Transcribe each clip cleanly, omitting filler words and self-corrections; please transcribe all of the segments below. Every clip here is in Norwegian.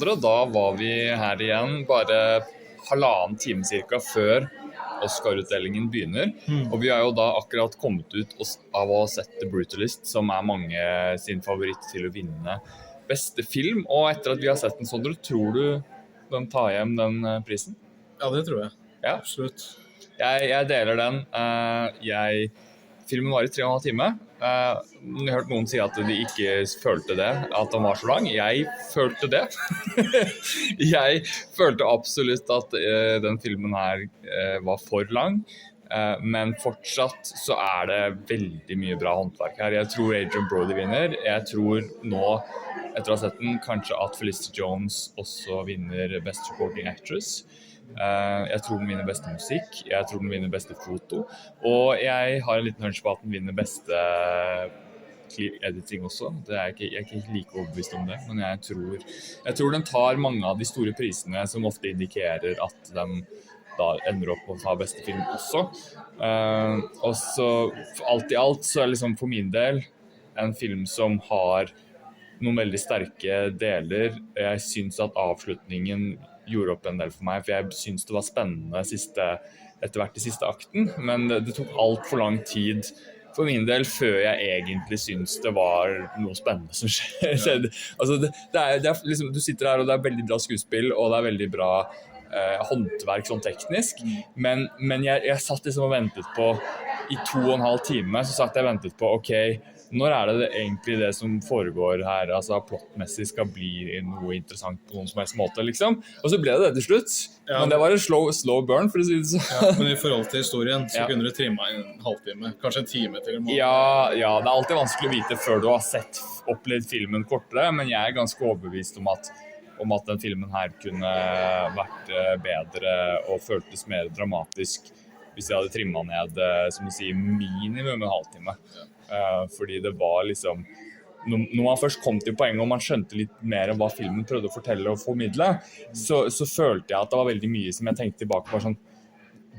Sondre. Da var vi her igjen bare halvannen time cirka før Oscar-utdelingen begynner. Og vi har jo da akkurat kommet ut av å ha sett The Brutalist, som mange sin favoritt til å vinne beste film. Og etter at vi har sett den, Sondre, tror du den tar hjem den prisen? Ja, det tror jeg. Ja. Absolutt. Jeg deler den. Filmen var i 3,5 timer. Jeg har hørt noen si at de ikke følte det, at den var så lang. Jeg følte det. Jeg følte absolutt at den filmen her var for lang. Men fortsatt så det veldig mye bra håndverk her. Jeg tror Adrian Brody vinner. Jeg tror nå, etter å ha sett den, kanskje at Felicity Jones også vinner Best Supporting Actress. Jeg tror den vinner beste musikk, jeg tror den vinner beste foto, og jeg har en liten hunch på at den vinner beste editing også. Jeg er ikke like overbevist om det, men jeg tror den tar mange av de store prisene som ofte indikerer at den da ender opp å ta beste film også. Og så alt i alt så liksom for min del en film som har noen veldig sterke deler. Jeg synes at avslutningen gjorde opp en del for meg, for jeg synes det var spennende etter hvert i siste akten, men det tok alt for lang tid for min del før jeg egentlig synes det var noe spennende som skjedde. Altså det liksom, du sitter her og det veldig bra skuespill, og det veldig bra håndverk sånn teknisk, men jeg satt liksom og ventet på, i 2,5 timer, så satt jeg og ventet på, ok, når det egentlig det som foregår her, altså plottmessig skal bli noe interessant på noen som helst måte, liksom? Og så ble det til slutt. Ja. Men det var en slow burn, for å si det sånn. Ja, men i forhold til historien, så kunne du trimma i en halvtime, kanskje en time til en måned. Ja, det alltid vanskelig å vite før du har opplevd filmen kortere, men jeg ganske overbevist om at den filmen her kunne vært bedre og føltes mer dramatisk hvis jeg hadde trimmet ned, som du sier, minimum en halvtime. Fordi det var liksom, når man først kom til poenget og man skjønte litt mer om hva filmen prøvde å fortelle og formidle, så følte jeg at det var veldig mye som jeg tenkte tilbake på sånn,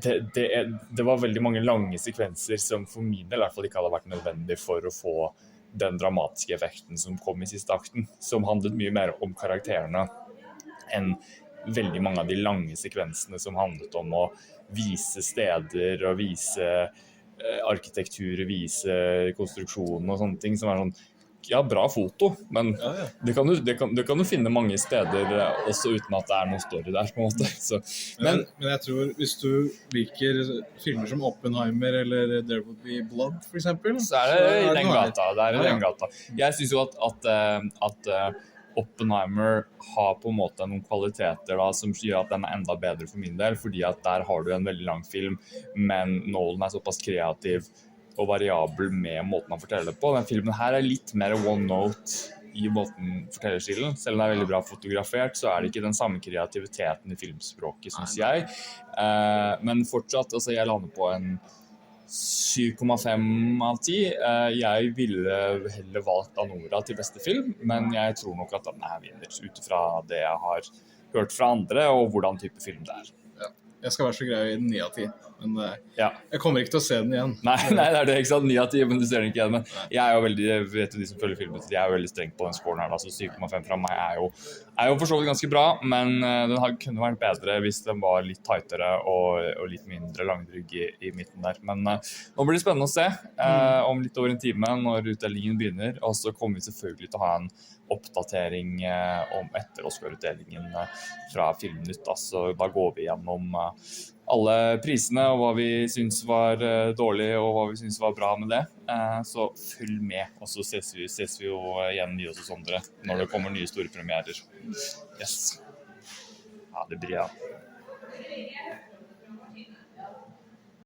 det var veldig mange lange sekvenser som for min del i hvert fall ikke hadde vært nødvendig for å få den dramatiske effekten som kom i siste akten, som handlet mye mer om karakterene enn veldig mange av de lange sekvensene som handlet om å vise steder og vise arkitektur, vise konstruksjonen og sånne ting som sånn, ja, bra foto, men det kan du finne mange steder også uten at det noe story der på en måte. Så, men jeg tror hvis du liker filmer som Oppenheimer eller There Will Be Blood for eksempel, så det i den gata. I den gata. Jeg synes jo at Oppenheimer har på en måte noen kvaliteter da, som gjør at den enda bedre for min del, fordi at der har du en veldig lang film, men Nolan såpass kreativ og variabel med måten han forteller det på. Den filmen her litt mer one note i måten fortellerstilen. Selv om det veldig bra fotografert, så det ikke den samme kreativiteten i filmspråket, synes jeg. Men fortsatt, altså jeg lander på en 7,5 av 10. Jeg ville heller valgt Anora til beste film, men jeg tror nok at den vinner utifra det jeg har hørt fra andre og hvordan type film det Ja. Jeg skal være så grei i 9 av 10, men jeg kommer ikke til å se den igjen. Nei, det det ikke sant, 9 av 10, men du ser den ikke igjen. Men jeg jo veldig, vet du de som følger filmen, jeg jo veldig streng på den scoren her, så 7,5 fra meg jo for så vidt ganske bra, men den kunne vært bedre hvis den var litt tightere og litt mindre langdrygg i midten der. Men nå blir det spennende å se om litt over en time når utdelingen begynner, og så kommer vi selvfølgelig til å ha en oppdatering om etter Oscar-utdelingen fra Filmnytt. Så da går vi gjennom alle prisene og hva vi synes var dårlig og hva vi synes var bra med det. Så følg med, og så ses vi jo igjen i oss og Sondre når det kommer nye store premierer. Yes. Ja, det blir